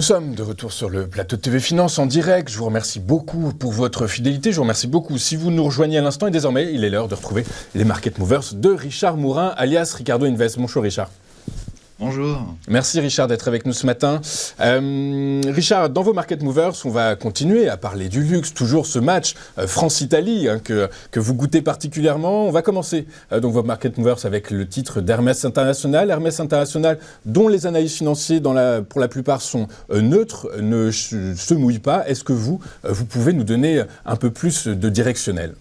Nous sommes de retour sur le plateau de TV Finance en direct. Je vous remercie beaucoup pour votre fidélité. Je vous remercie beaucoup si vous nous rejoignez à l'instant. Et désormais, il est l'heure de retrouver les Market Movers de Richard Mourin, alias Ricardo Invest. Bonjour Richard. Bonjour. Merci Richard d'être avec nous ce matin. Richard, dans vos Market Movers, on va continuer à parler du luxe, toujours ce match France-Italie que vous goûtez particulièrement. On va commencer donc vos Market Movers avec le titre d'Hermès International. Hermès International, dont les analyses financiers pour la plupart sont neutres, ne se mouillent pas. Est-ce que vous pouvez nous donner un peu plus de directionnel ?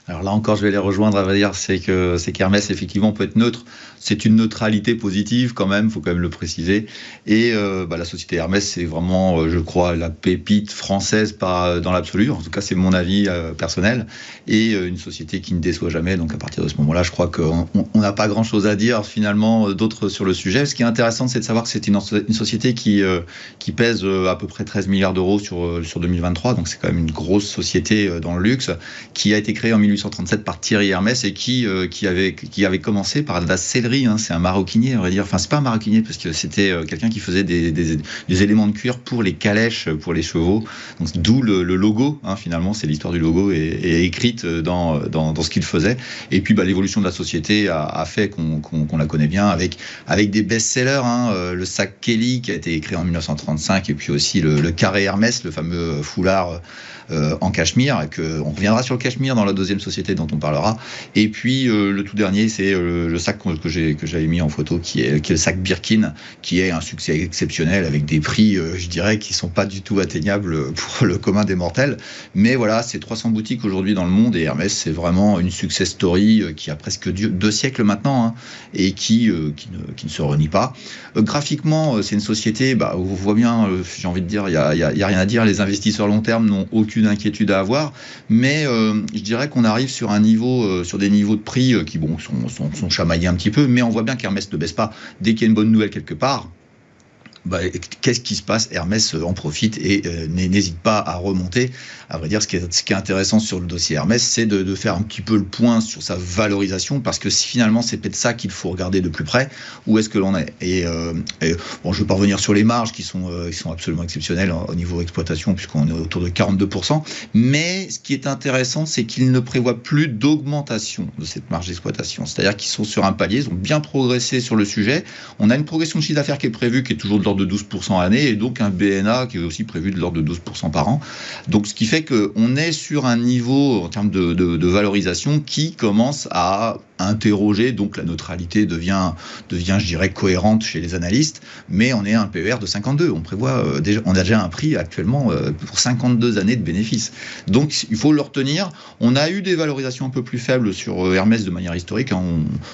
Alors là encore, je vais les rejoindre à vrai dire, c'est qu'Hermès effectivement peut être neutre. C'est une neutralité positive quand même, faut quand même le préciser. Et la société Hermès, c'est vraiment, je crois, la pépite française dans l'absolu. En tout cas, c'est mon avis personnel. Et une société qui ne déçoit jamais. Donc à partir de ce moment-là, je crois qu'on n'a pas grand-chose à dire finalement d'autre sur le sujet. Ce qui est intéressant, c'est de savoir que c'est une société qui pèse à peu près 13 milliards d'euros sur 2023. Donc c'est quand même une grosse société dans le luxe qui a été créée en 1837 par Thierry Hermès et qui avait commencé par de la sellerie. C'est un maroquinier, on va dire. Enfin, c'est pas un maroquinier parce que c'était quelqu'un qui faisait des éléments de cuir pour les calèches, pour les chevaux. Donc, d'où le logo. Finalement, c'est l'histoire du logo est écrite dans ce qu'il faisait. Et puis, l'évolution de la société a fait qu'on la connaît bien avec des best-sellers. Le sac Kelly qui a été créé en 1935 et puis aussi le carré Hermès, le fameux foulard en cachemire. On reviendra sur le cachemire dans la deuxième société dont on parlera. Et puis le tout dernier, c'est le sac que j'avais mis en photo, qui est le sac Birkin, qui est un succès exceptionnel avec des prix, je dirais, qui sont pas du tout atteignables pour le commun des mortels. Mais voilà, c'est 300 boutiques aujourd'hui dans le monde et Hermès, c'est vraiment une success story qui a presque 2 siècles maintenant et qui ne se renie pas. Graphiquement, c'est une société, on voit bien, j'ai envie de dire, il y a rien à dire. Les investisseurs long terme n'ont aucune inquiétude à avoir, mais je dirais qu'on arrive sur des niveaux de prix qui sont chamaillés un petit peu, mais on voit bien qu'Hermès ne baisse pas. Dès qu'il y a une bonne nouvelle quelque part, qu'est-ce qui se passe ? Hermès en profite et n'hésite pas à remonter. À vrai dire, ce qui est intéressant sur le dossier Hermès, c'est de faire un petit peu le point sur sa valorisation, parce que finalement, c'est peut-être ça qu'il faut regarder de plus près. Où est-ce que l'on est ? Je ne vais pas revenir sur les marges qui sont absolument exceptionnelles au niveau exploitation, puisqu'on est autour de 42%. Mais ce qui est intéressant, c'est qu'ils ne prévoient plus d'augmentation de cette marge d'exploitation. C'est-à-dire qu'ils sont sur un palier, ils ont bien progressé sur le sujet. On a une progression de chiffre d'affaires qui est prévue, qui est toujours de l'ordre de 12% à l'année, et donc un BNA qui est aussi prévu de l'ordre de 12% par an. Donc ce qui fait qu'on est sur un niveau en termes de valorisation qui commence à interroger, donc la neutralité devient, je dirais, cohérente chez les analystes, mais on est à un PER de 52. On a déjà un prix actuellement pour 52 années de bénéfices. Donc il faut le retenir. On a eu des valorisations un peu plus faibles sur Hermès de manière historique.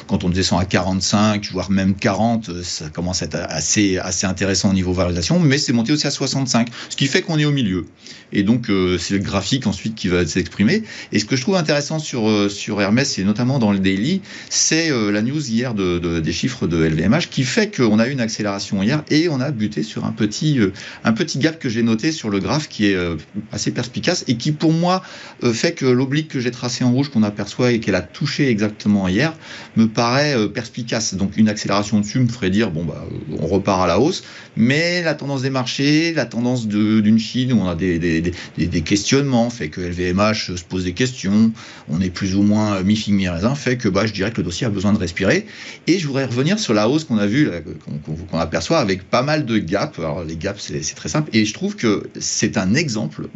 Quand on descend à 45, voire même 40, ça commence à être assez intéressant au niveau valorisation, mais c'est monté aussi à 65, ce qui fait qu'on est au milieu. Et donc c'est le graphique ensuite qui va s'exprimer. Et ce que je trouve intéressant sur Hermès, et notamment dans le daily, c'est la news hier des chiffres de LVMH qui fait qu'on a eu une accélération hier et on a buté sur un petit gap que j'ai noté sur le graphe qui est assez perspicace et qui pour moi fait que l'oblique que j'ai tracé en rouge qu'on aperçoit et qu'elle a touché exactement hier me paraît perspicace. Donc une accélération dessus me ferait dire on repart à la hausse, mais la tendance des marchés, la tendance d'une Chine où on a des questionnements fait que LVMH se pose des questions, on est plus ou moins mi-figue mi-raisin, fait que je dirais que le dossier a besoin de respirer. Et je voudrais revenir sur la hausse qu'on a vue, qu'on aperçoit avec pas mal de gaps. Alors les gaps, c'est très simple. Et je trouve que c'est un exemple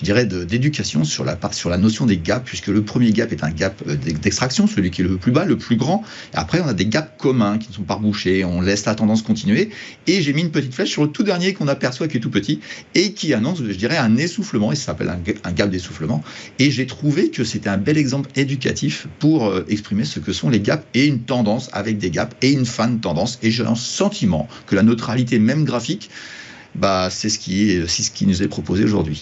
d'éducation sur la notion des gaps, puisque le premier gap est un gap d'extraction, celui qui est le plus bas, le plus grand. Et après, on a des gaps communs qui ne sont pas rebouchés. On laisse la tendance continuer. Et j'ai mis une petite flèche sur le tout dernier qu'on aperçoit qui est tout petit et qui annonce, je dirais, un essoufflement. Et ça s'appelle un gap d'essoufflement. Et j'ai trouvé que c'était un bel exemple éducatif pour exprimer ce que sont les gaps et une tendance avec des gaps et une fin de tendance. Et j'ai un sentiment que la neutralité, même graphique, c'est ce qui nous est proposé aujourd'hui.